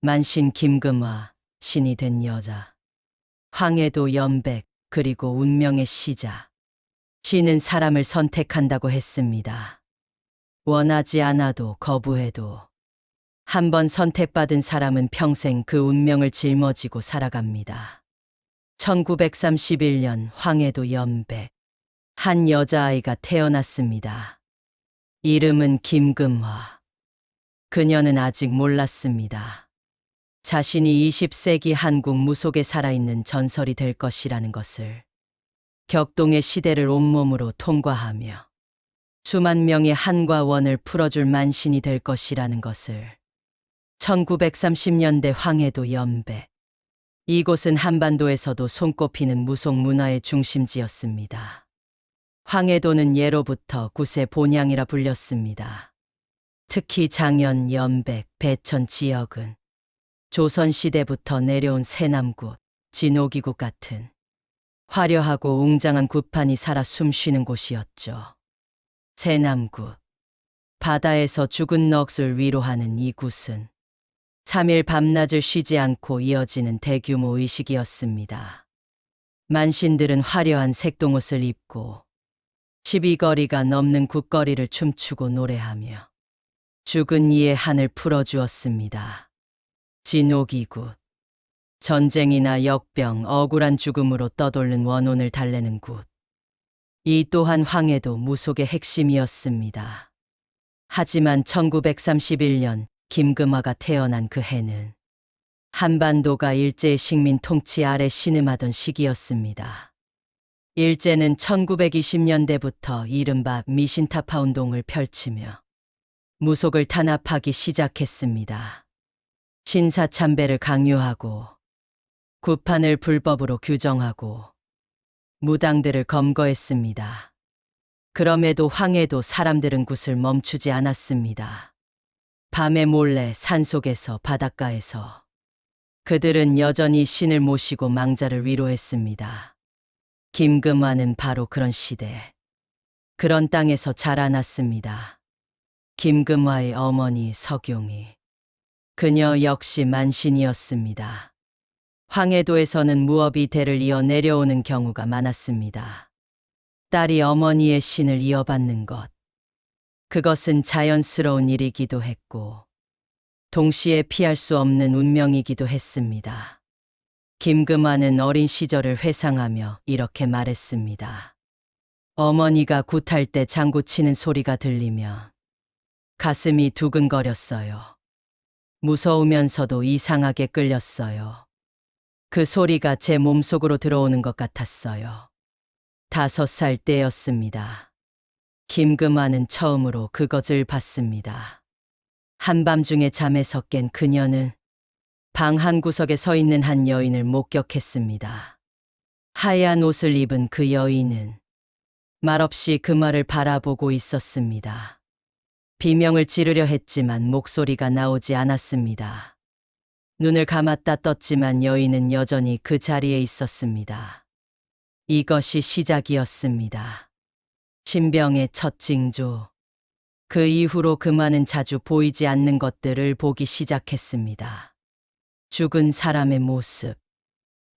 만신 김금화, 신이 된 여자. 황해도 연백, 그리고 운명의 시작. 신은 사람을 선택한다고 했습니다. 원하지 않아도 거부해도. 한번 선택받은 사람은 평생 그 운명을 짊어지고 살아갑니다. 1931년 황해도 연백. 한 여자아이가 태어났습니다. 이름은 김금화. 그녀는 아직 몰랐습니다. 자신이 20세기 한국 무속에 살아있는 전설이 될 것이라는 것을. 격동의 시대를 온몸으로 통과하며 수만 명의 한과 원을 풀어줄 만신이 될 것이라는 것을. 1930년대 황해도 연백. 이곳은 한반도에서도 손꼽히는 무속 문화의 중심지였습니다. 황해도는 예로부터 구세 본향이라 불렸습니다. 특히 장현, 연백, 배천 지역은 조선시대부터 내려온 세남굿, 진오기굿 같은 화려하고 웅장한 굿판이 살아 숨쉬는 곳이었죠. 세남굿. 바다에서 죽은 넋을 위로하는 이 굿은 3일 밤낮을 쉬지 않고 이어지는 대규모 의식이었습니다. 만신들은 화려한 색동옷을 입고 12거리가 넘는 굿거리를 춤추고 노래하며 죽은 이의 한을 풀어주었습니다. 진오기굿. 전쟁이나 역병, 억울한 죽음으로 떠돌는 원혼을 달래는 굿. 이 또한 황해도 무속의 핵심이었습니다. 하지만 1931년 김금화가 태어난 그 해는 한반도가 일제의 식민 통치 아래 신음하던 시기였습니다. 일제는 1920년대부터 이른바 미신타파 운동을 펼치며 무속을 탄압하기 시작했습니다. 신사참배를 강요하고 굿판을 불법으로 규정하고 무당들을 검거했습니다. 그럼에도 황해도 사람들은 굿을 멈추지 않았습니다. 밤에 몰래 산속에서 바닷가에서 그들은 여전히 신을 모시고 망자를 위로했습니다. 김금화는 바로 그런 시대, 그런 땅에서 자라났습니다. 김금화의 어머니 석용이. 그녀 역시 만신이었습니다. 황해도에서는 무업이 대를 이어 내려오는 경우가 많았습니다. 딸이 어머니의 신을 이어받는 것. 그것은 자연스러운 일이기도 했고, 동시에 피할 수 없는 운명이기도 했습니다. 김금화는 어린 시절을 회상하며 이렇게 말했습니다. 어머니가 굿할 때 장구 치는 소리가 들리면 가슴이 두근거렸어요. 무서우면서도 이상하게 끌렸어요. 그 소리가 제 몸속으로 들어오는 것 같았어요. 5살 때였습니다. 김금화는 처음으로 그것을 봤습니다. 한밤중에 잠에서 깬 그녀는 방 한 구석에 서 있는 한 여인을 목격했습니다. 하얀 옷을 입은 그 여인은 말없이 금화를 바라보고 있었습니다. 비명을 지르려 했지만 목소리가 나오지 않았습니다. 눈을 감았다 떴지만 여인은 여전히 그 자리에 있었습니다. 이것이 시작이었습니다. 신병의 첫 징조. 그 이후로 금화는 자주 보이지 않는 것들을 보기 시작했습니다. 죽은 사람의 모습,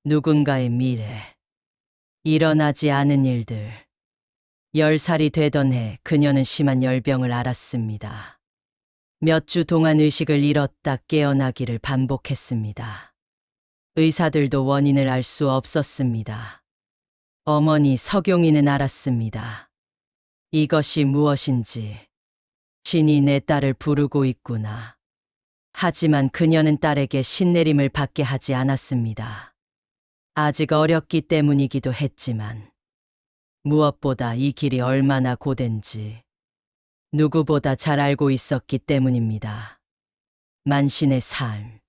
누군가의 미래, 일어나지 않은 일들. 10살이 되던 해 그녀는 심한 열병을 앓았습니다. 몇 주 동안 의식을 잃었다 깨어나기를 반복했습니다. 의사들도 원인을 알 수 없었습니다. 어머니 석용이는 알았습니다. 이것이 무엇인지. 신이 내 딸을 부르고 있구나. 하지만 그녀는 딸에게 신내림을 받게 하지 않았습니다. 아직 어렸기 때문이기도 했지만 무엇보다 이 길이 얼마나 고된지 누구보다 잘 알고 있었기 때문입니다. 만신의 삶.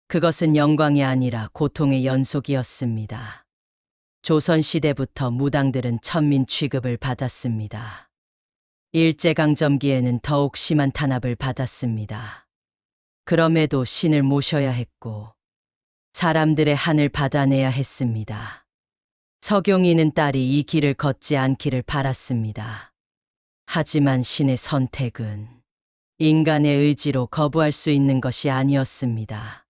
그것은 영광이 아니라 고통의 연속이었습니다. 조선시대부터 무당들은 천민 취급을 받았습니다. 일제강점기에는 더욱 심한 탄압을 받았습니다. 그럼에도 신을 모셔야 했고 사람들의 한을 받아내야 했습니다. 석용이는 딸이 이 길을 걷지 않기를 바랐습니다. 하지만 신의 선택은 인간의 의지로 거부할 수 있는 것이 아니었습니다.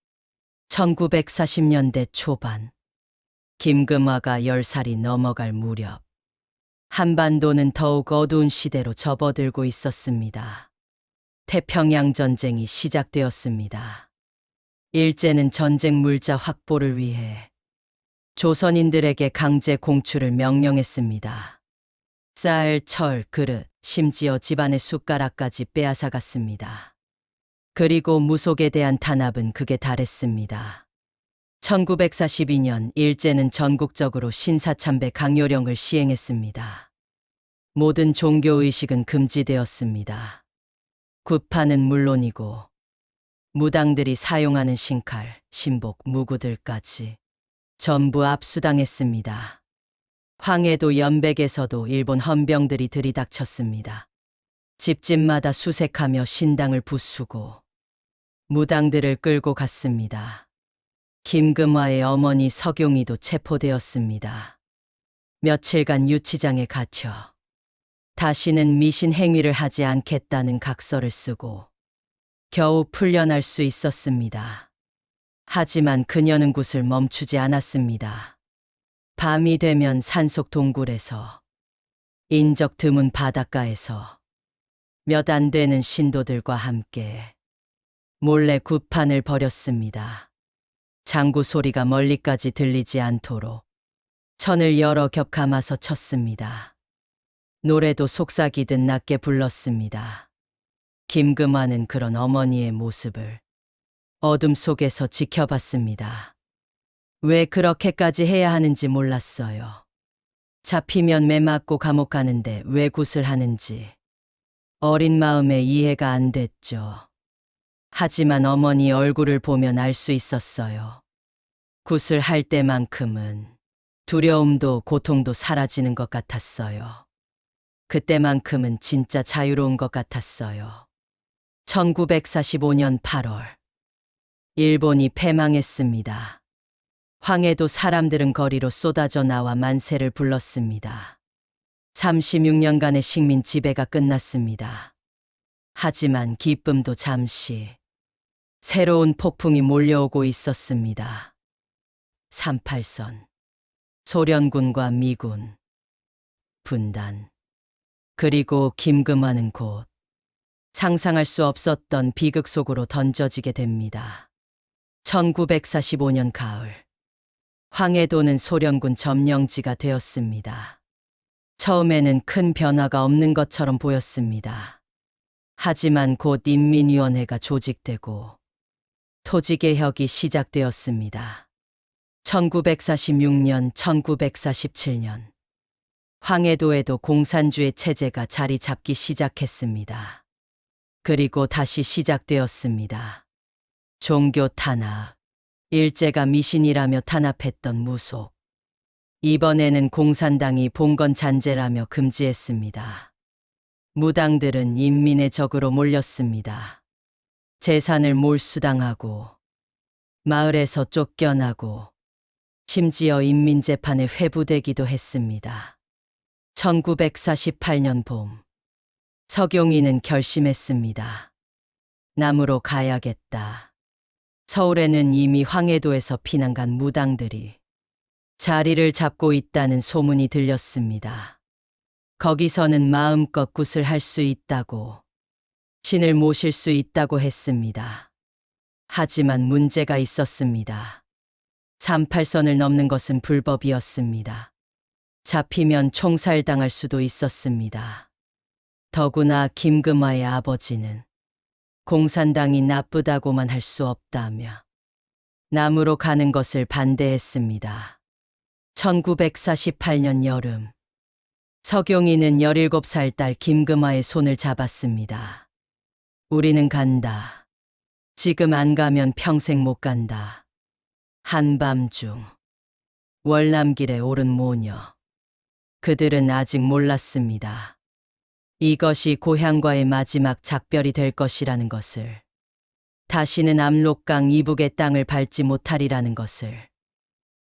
1940년대 초반, 김금화가 10살이 넘어갈 무렵, 한반도는 더욱 어두운 시대로 접어들고 있었습니다. 태평양 전쟁이 시작되었습니다. 일제는 전쟁 물자 확보를 위해 조선인들에게 강제 공출을 명령했습니다. 쌀, 철, 그릇, 심지어 집안의 숟가락까지 빼앗아갔습니다. 그리고 무속에 대한 탄압은 극에 달했습니다. 1942년 일제는 전국적으로 신사참배 강요령을 시행했습니다. 모든 종교의식은 금지되었습니다. 굿판은 물론이고 무당들이 사용하는 신칼, 신복, 무구들까지 전부 압수당했습니다. 황해도 연백에서도 일본 헌병들이 들이닥쳤습니다. 집집마다 수색하며 신당을 부수고 무당들을 끌고 갔습니다. 김금화의 어머니 서경이도 체포되었습니다. 며칠간 유치장에 갇혀 다시는 미신 행위를 하지 않겠다는 각서를 쓰고 겨우 풀려날 수 있었습니다. 하지만 그녀는 굿을 멈추지 않았습니다. 밤이 되면 산속 동굴에서, 인적 드문 바닷가에서 몇 안 되는 신도들과 함께 몰래 굿판을 벌였습니다. 장구 소리가 멀리까지 들리지 않도록 천을 여러 겹 감아서 쳤습니다. 노래도 속삭이듯 낮게 불렀습니다. 김금화는 그런 어머니의 모습을 어둠 속에서 지켜봤습니다. 왜 그렇게까지 해야 하는지 몰랐어요. 잡히면 매 맞고 감옥 가는데 왜 굿을 하는지 어린 마음에 이해가 안 됐죠. 하지만 어머니 얼굴을 보면 알 수 있었어요. 굿을 할 때만큼은 두려움도 고통도 사라지는 것 같았어요. 그때만큼은 진짜 자유로운 것 같았어요. 1945년 8월, 일본이 패망했습니다. 황해도 사람들은 거리로 쏟아져 나와 만세를 불렀습니다. 36년간의 식민 지배가 끝났습니다. 하지만 기쁨도 잠시, 새로운 폭풍이 몰려오고 있었습니다. 38선, 소련군과 미군, 분단, 그리고 김금화는 곧 상상할 수 없었던 비극 속으로 던져지게 됩니다. 1945년 가을, 황해도는 소련군 점령지가 되었습니다. 처음에는 큰 변화가 없는 것처럼 보였습니다. 하지만 곧 인민위원회가 조직되고 토지개혁이 시작되었습니다. 1946년, 1947년, 황해도에도 공산주의 체제가 자리 잡기 시작했습니다. 그리고 다시 시작되었습니다. 종교 탄압, 일제가 미신이라며 탄압했던 무속. 이번에는 공산당이 봉건 잔재라며 금지했습니다. 무당들은 인민의 적으로 몰렸습니다. 재산을 몰수당하고 마을에서 쫓겨나고 심지어 인민재판에 회부되기도 했습니다. 1948년 봄, 서경이는 결심했습니다. 남으로 가야겠다. 서울에는 이미 황해도에서 피난간 무당들이 자리를 잡고 있다는 소문이 들렸습니다. 거기서는 마음껏 굿을 할 수 있다고, 신을 모실 수 있다고 했습니다. 하지만 문제가 있었습니다. 38선을 넘는 것은 불법이었습니다. 잡히면 총살당할 수도 있었습니다. 더구나 김금화의 아버지는 공산당이 나쁘다고만 할 수 없다며 남으로 가는 것을 반대했습니다. 1948년 여름, 서경이는 17살 딸 김금화의 손을 잡았습니다. 우리는 간다. 지금 안 가면 평생 못 간다. 한밤중, 월남길에 오른 모녀. 그들은 아직 몰랐습니다. 이것이 고향과의 마지막 작별이 될 것이라는 것을. 다시는 압록강 이북의 땅을 밟지 못하리라는 것을.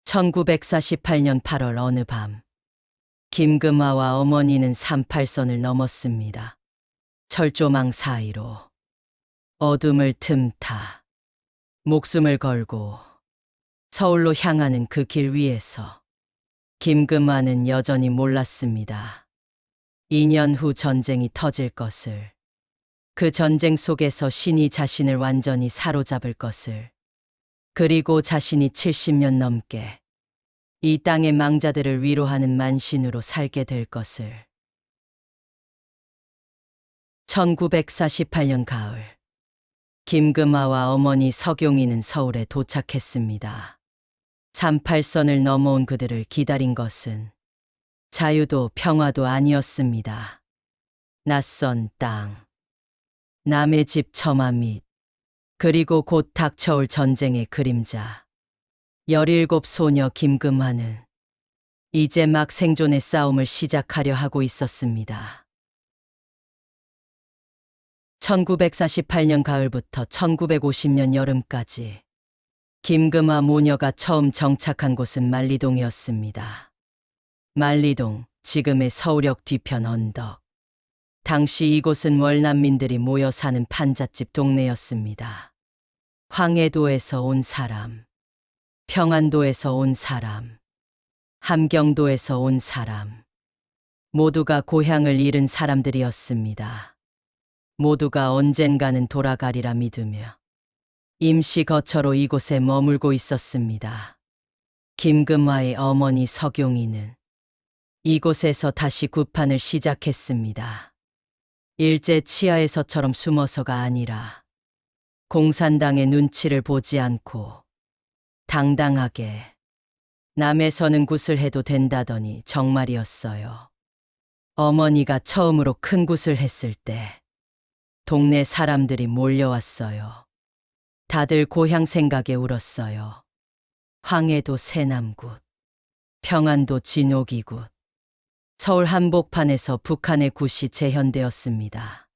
1948년 8월 어느 밤, 김금화와 어머니는 38선을 넘었습니다. 철조망 사이로 어둠을 틈타 목숨을 걸고 서울로 향하는 그 길 위에서 김금화는 여전히 몰랐습니다. 2년 후 전쟁이 터질 것을, 그 전쟁 속에서 신이 자신을 완전히 사로잡을 것을, 그리고 자신이 70년 넘게 이 땅의 망자들을 위로하는 만신으로 살게 될 것을. 1948년 가을, 김금화와 어머니 서경이는 서울에 도착했습니다. 38선을 넘어온 그들을 기다린 것은 자유도 평화도 아니었습니다. 낯선 땅, 남의 집 처마 밑, 그리고 곧 닥쳐올 전쟁의 그림자. 17 소녀 김금화는 이제 막 생존의 싸움을 시작하려 하고 있었습니다. 1948년 가을부터 1950년 여름까지 김금화 모녀가 처음 정착한 곳은 만리동이었습니다. 만리동, 지금의 서울역 뒤편 언덕. 당시 이곳은 월남민들이 모여 사는 판잣집 동네였습니다. 황해도에서 온 사람, 평안도에서 온 사람, 함경도에서 온 사람, 모두가 고향을 잃은 사람들이었습니다. 모두가 언젠가는 돌아가리라 믿으며 임시 거처로 이곳에 머물고 있었습니다. 김금화의 어머니 서경이는 이곳에서 다시 구판을 시작했습니다. 일제 치하에서처럼 숨어서가 아니라 공산당의 눈치를 보지 않고 당당하게 남의 서는 굿을 해도 된다더니 정말이었어요. 어머니가 처음으로 큰 굿을 했을 때 동네 사람들이 몰려왔어요. 다들 고향 생각에 울었어요. 황해도 새남굿, 평안도 진옥이굿, 서울 한복판에서 북한의 굿이 재현되었습니다.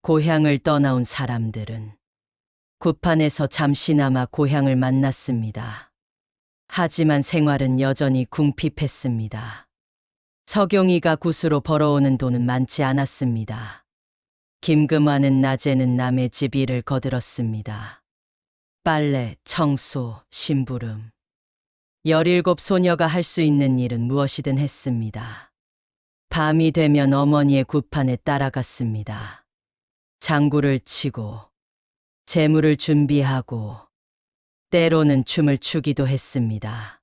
고향을 떠나온 사람들은 굿판에서 잠시나마 고향을 만났습니다. 하지만 생활은 여전히 궁핍했습니다. 서경이가 굿으로 벌어오는 돈은 많지 않았습니다. 김금화는 낮에는 남의 집 일을 거들었습니다. 빨래, 청소, 심부름. 17 소녀가 할 수 있는 일은 무엇이든 했습니다. 밤이 되면 어머니의 굿판에 따라갔습니다. 장구를 치고 재물을 준비하고 때로는 춤을 추기도 했습니다.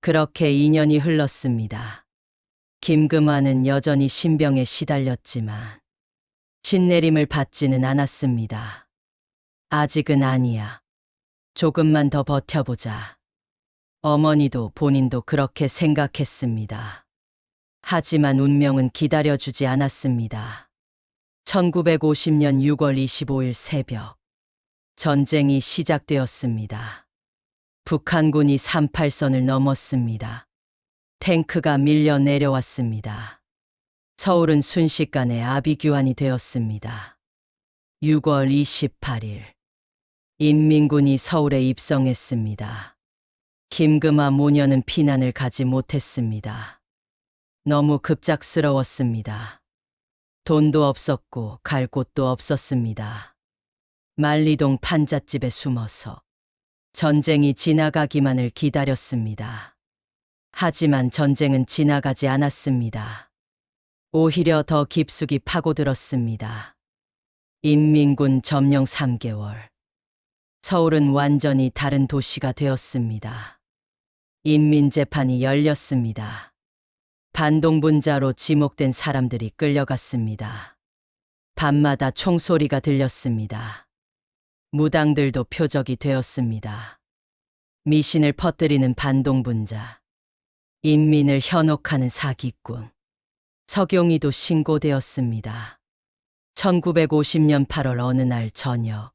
그렇게 2년이 흘렀습니다. 김금화는 여전히 신병에 시달렸지만 신내림을 받지는 않았습니다. 아직은 아니야. 조금만 더 버텨보자. 어머니도 본인도 그렇게 생각했습니다. 하지만 운명은 기다려주지 않았습니다. 1950년 6월 25일 새벽, 전쟁이 시작되었습니다. 북한군이 38선을 넘었습니다. 탱크가 밀려 내려왔습니다. 서울은 순식간에 아비규환이 되었습니다. 6월 28일, 인민군이 서울에 입성했습니다. 김금화 모녀는 피난을 가지 못했습니다. 너무 급작스러웠습니다. 돈도 없었고 갈 곳도 없었습니다. 만리동 판잣집에 숨어서 전쟁이 지나가기만을 기다렸습니다. 하지만 전쟁은 지나가지 않았습니다. 오히려 더 깊숙이 파고들었습니다. 인민군 점령 3개월. 서울은 완전히 다른 도시가 되었습니다. 인민재판이 열렸습니다. 반동분자로 지목된 사람들이 끌려갔습니다. 밤마다 총소리가 들렸습니다. 무당들도 표적이 되었습니다. 미신을 퍼뜨리는 반동분자, 인민을 현혹하는 사기꾼, 서경이도 신고되었습니다. 1950년 8월 어느 날 저녁,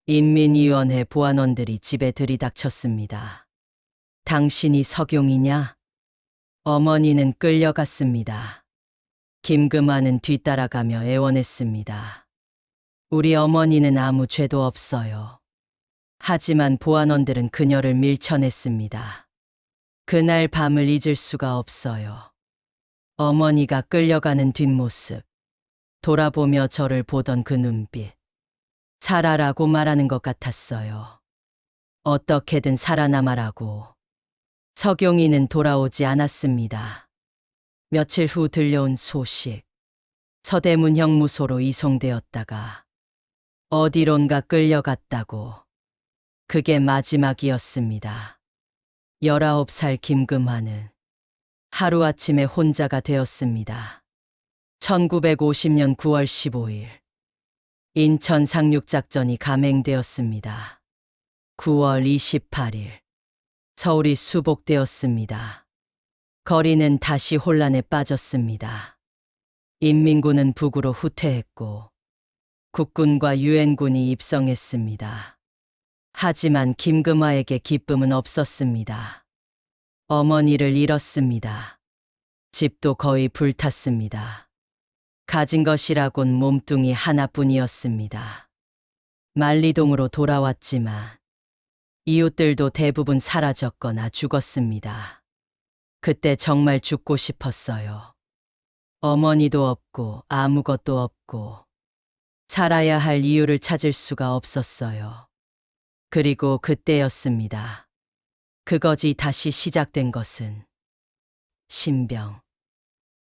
인민위원회 보안원들이 집에 들이닥쳤습니다. 당신이 서경이냐? 어머니는 끌려갔습니다. 김금화는 뒤따라가며 애원했습니다. 우리 어머니는 아무 죄도 없어요. 하지만 보안원들은 그녀를 밀쳐냈습니다. 그날 밤을 잊을 수가 없어요. 어머니가 끌려가는 뒷모습, 돌아보며 저를 보던 그 눈빛. 살아라고 말하는 것 같았어요. 어떻게든 살아남아라고. 석용이는 돌아오지 않았습니다. 며칠 후 들려온 소식. 서대문 형무소로 이송되었다가 어디론가 끌려갔다고. 그게 마지막이었습니다. 19살 김금화는 하루아침에 혼자가 되었습니다. 1950년 9월 15일 인천 상륙작전이 감행되었습니다. 9월 28일 서울이 수복되었습니다. 거리는 다시 혼란에 빠졌습니다. 인민군은 북으로 후퇴했고 국군과 유엔군이 입성했습니다. 하지만 김금화에게 기쁨은 없었습니다. 어머니를 잃었습니다. 집도 거의 불탔습니다. 가진 것이라곤 몸뚱이 하나뿐이었습니다. 만리동으로 돌아왔지만 이웃들도 대부분 사라졌거나 죽었습니다. 그때 정말 죽고 싶었어요. 어머니도 없고 아무것도 없고 살아야 할 이유를 찾을 수가 없었어요. 그리고 그때였습니다. 그것이 다시 시작된 것은 신병.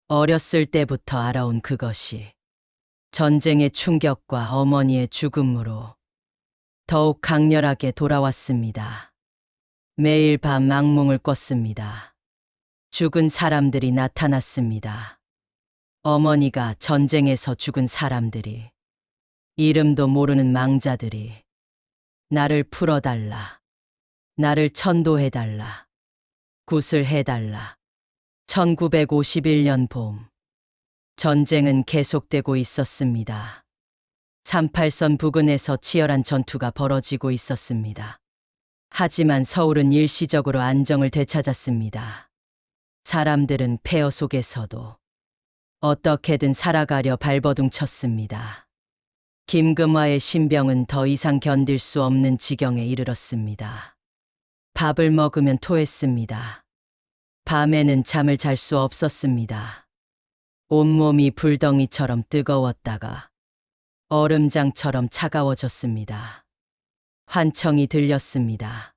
어렸을 때부터 알아온 그것이 전쟁의 충격과 어머니의 죽음으로 더욱 강렬하게 돌아왔습니다. 매일 밤 악몽을 꿨습니다. 죽은 사람들이 나타났습니다. 어머니가 전쟁에서 죽은 사람들이, 이름도 모르는 망자들이 나를 풀어달라, 나를 천도해달라, 구슬해달라. 1951년 봄, 전쟁은 계속되고 있었습니다. 38선 부근에서 치열한 전투가 벌어지고 있었습니다. 하지만 서울은 일시적으로 안정을 되찾았습니다. 사람들은 폐허 속에서도 어떻게든 살아가려 발버둥 쳤습니다. 김금화의 신병은 더 이상 견딜 수 없는 지경에 이르렀습니다. 밥을 먹으면 토했습니다. 밤에는 잠을 잘 수 없었습니다. 온몸이 불덩이처럼 뜨거웠다가 얼음장처럼 차가워졌습니다. 환청이 들렸습니다.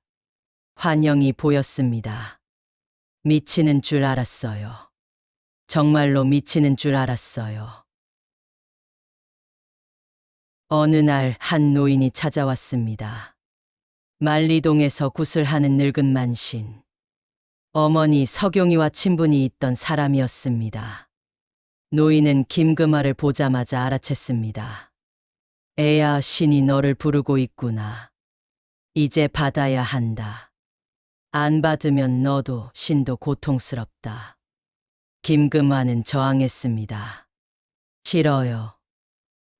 환영이 보였습니다. 미치는 줄 알았어요. 정말로 미치는 줄 알았어요. 어느 날 한 노인이 찾아왔습니다. 만리동에서 구슬하는 늙은 만신. 어머니 석용이와 친분이 있던 사람이었습니다. 노인은 김금화를 보자마자 알아챘습니다. 애야, 신이 너를 부르고 있구나. 이제 받아야 한다. 안 받으면 너도 신도 고통스럽다. 김금화는 저항했습니다. 싫어요.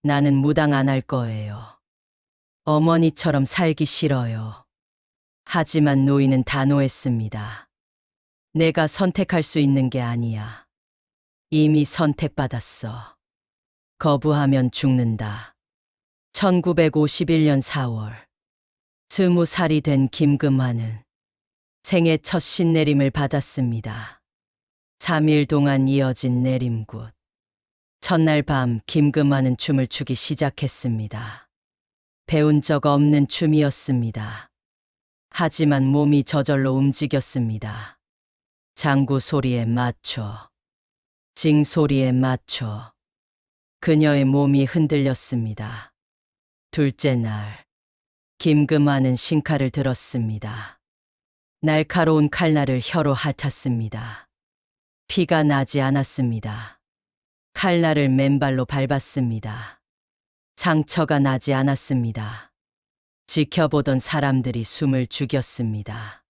나는 무당 안 할 거예요. 어머니처럼 살기 싫어요. 하지만 노인은 단호했습니다. 내가 선택할 수 있는 게 아니야. 이미 선택받았어. 거부하면 죽는다. 1951년 4월, 20살이 된 김금화는 생애 첫 신내림을 받았습니다. 3일 동안 이어진 내림굿. 첫날 밤 김금화는 춤을 추기 시작했습니다. 배운 적 없는 춤이었습니다. 하지만 몸이 저절로 움직였습니다. 장구 소리에 맞춰, 징 소리에 맞춰 그녀의 몸이 흔들렸습니다. 둘째 날, 김금화는 신칼을 들었습니다. 날카로운 칼날을 혀로 핥았습니다. 피가 나지 않았습니다. 칼날을 맨발로 밟았습니다. 상처가 나지 않았습니다. 지켜보던 사람들이 숨을 죽였습니다.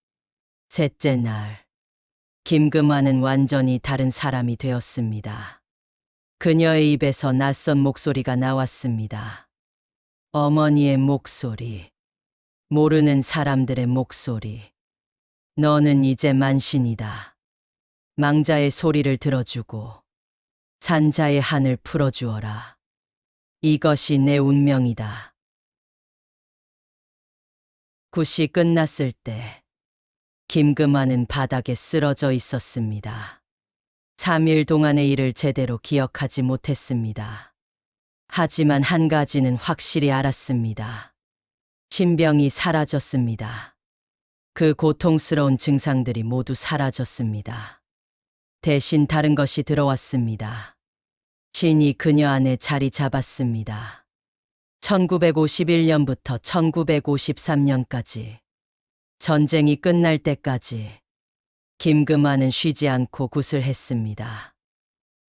셋째 날, 김금화는 완전히 다른 사람이 되었습니다. 그녀의 입에서 낯선 목소리가 나왔습니다. 어머니의 목소리, 모르는 사람들의 목소리. 너는 이제 만신이다. 망자의 소리를 들어주고 산자의 한을 풀어주어라. 이것이 내 운명이다. 굿이 끝났을 때 김금화는 바닥에 쓰러져 있었습니다. 3일 동안의 일을 제대로 기억하지 못했습니다. 하지만 한 가지는 확실히 알았습니다. 신병이 사라졌습니다. 그 고통스러운 증상들이 모두 사라졌습니다. 대신 다른 것이 들어왔습니다. 신이 그녀 안에 자리 잡았습니다. 1951년부터 1953년까지 전쟁이 끝날 때까지 김금화는 쉬지 않고 굿을 했습니다.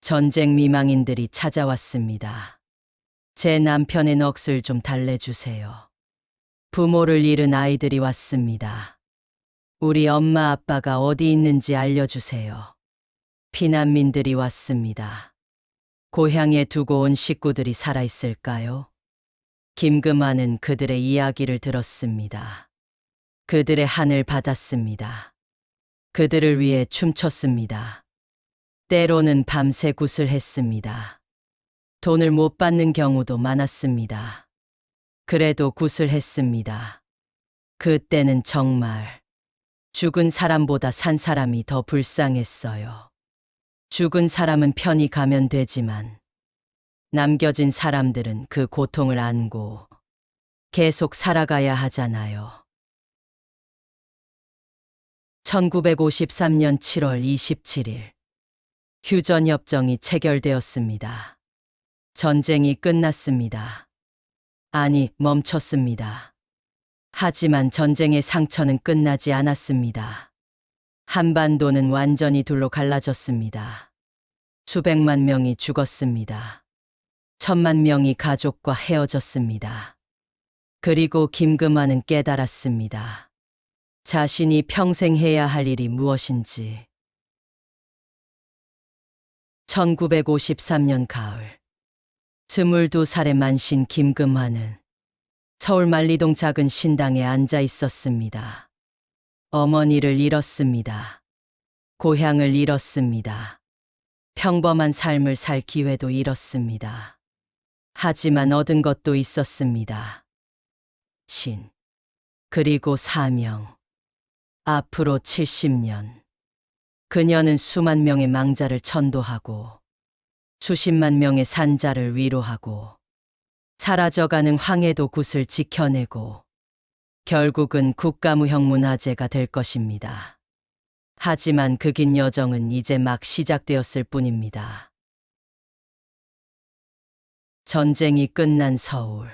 전쟁 미망인들이 찾아왔습니다. 제 남편의 넋을 좀 달래주세요. 부모를 잃은 아이들이 왔습니다. 우리 엄마 아빠가 어디 있는지 알려주세요. 피난민들이 왔습니다. 고향에 두고 온 식구들이 살아있을까요? 김금화는 그들의 이야기를 들었습니다. 그들의 한을 받았습니다. 그들을 위해 춤췄습니다. 때로는 밤새 굿을 했습니다. 돈을 못 받는 경우도 많았습니다. 그래도 굿을 했습니다. 그때는 정말 죽은 사람보다 산 사람이 더 불쌍했어요. 죽은 사람은 편히 가면 되지만 남겨진 사람들은 그 고통을 안고 계속 살아가야 하잖아요. 1953년 7월 27일 휴전협정이 체결되었습니다. 전쟁이 끝났습니다. 아니, 멈췄습니다. 하지만 전쟁의 상처는 끝나지 않았습니다. 한반도는 완전히 둘로 갈라졌습니다. 수백만 명이 죽었습니다. 1,000만 명이 가족과 헤어졌습니다. 그리고 김금화는 깨달았습니다. 자신이 평생 해야 할 일이 무엇인지. 1953년 가을 22살의 만신 김금화는 서울 만리동 작은 신당에 앉아 있었습니다. 어머니를 잃었습니다. 고향을 잃었습니다. 평범한 삶을 살 기회도 잃었습니다. 하지만 얻은 것도 있었습니다. 신, 그리고 사명. 앞으로 70년. 그녀는 수만 명의 망자를 천도하고 수십만 명의 산자를 위로하고 사라져가는 황해도 굿을 지켜내고 결국은 국가무형문화재가 될 것입니다. 하지만 그 긴 여정은 이제 막 시작되었을 뿐입니다. 전쟁이 끝난 서울.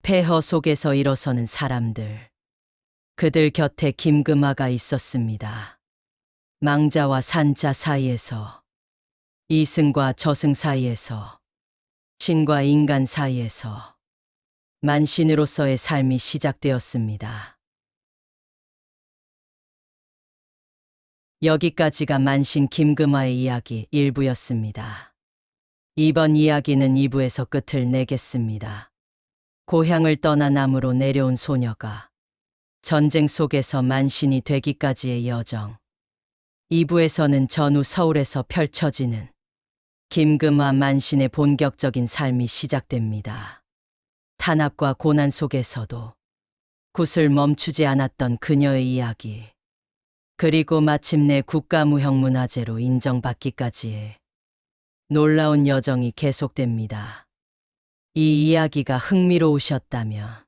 폐허 속에서 일어서는 사람들. 그들 곁에 김금화가 있었습니다. 망자와 산자 사이에서, 이승과 저승 사이에서, 신과 인간 사이에서 만신으로서의 삶이 시작되었습니다. 여기까지가 만신 김금화의 이야기 1부였습니다. 이번 이야기는 2부에서 끝을 내겠습니다. 고향을 떠나 남으로 내려온 소녀가 전쟁 속에서 만신이 되기까지의 여정. 2부에서는 전후 서울에서 펼쳐지는 김금화 만신의 본격적인 삶이 시작됩니다. 탄압과 고난 속에서도 굿을 멈추지 않았던 그녀의 이야기. 그리고 마침내 국가무형문화재로 인정받기까지의 놀라운 여정이 계속됩니다. 이 이야기가 흥미로우셨다면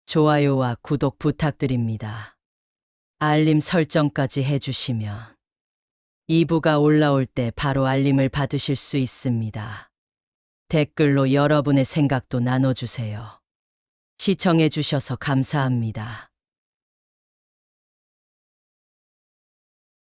좋아요와 구독 부탁드립니다. 알림 설정까지 해주시면 2부가 올라올 때 바로 알림을 받으실 수 있습니다. 댓글로 여러분의 생각도 나눠주세요. 시청해주셔서 감사합니다.